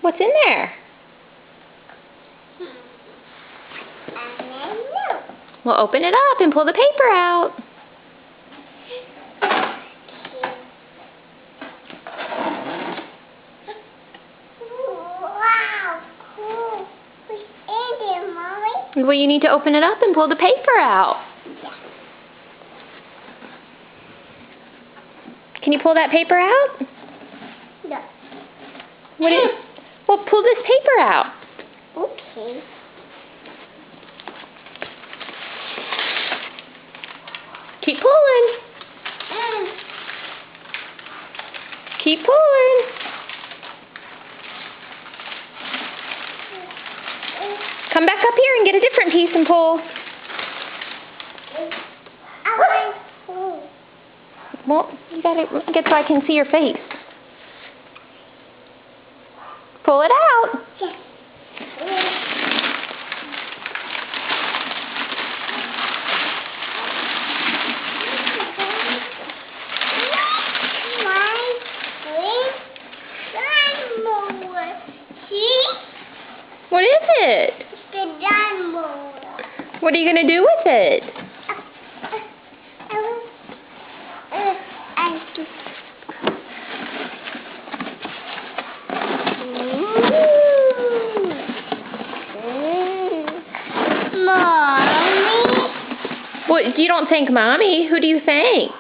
What's in there? Well, open it up and pull the paper out. Wow, cool. What's in there, Mommy? Well, you need to open it up and pull the paper out. Can you pull that paper out? No. Well, pull this paper out. Okay. Keep pulling. Keep pulling. Come back up here and get a different piece and pull. Well, you gotta get so I can see your face. Pull it out. What is it? It's the lawnmower. What are you gonna do with it? Mommy? Well, you don't thank Mommy. Who do you thank?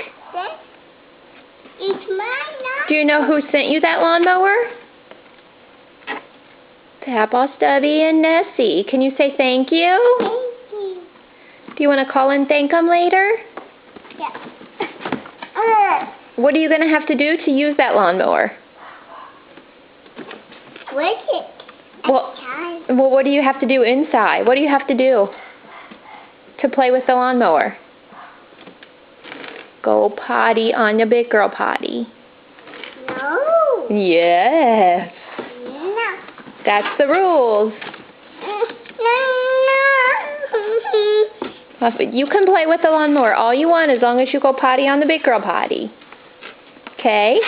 It's mine. Do you know who sent you that lawnmower? Papa, Stubby, and Nessie. Can you say thank you? Thank you. Do you want to call and thank them later? Yeah. What are you going to have to do to use that lawnmower? Where's it? Well, what do you have to do inside? What do you have to do to play with the lawnmower? Go potty on the big girl potty. No. Yes. No. That's the rules. You can play with the lawnmower all you want as long as you go potty on the big girl potty. Okay?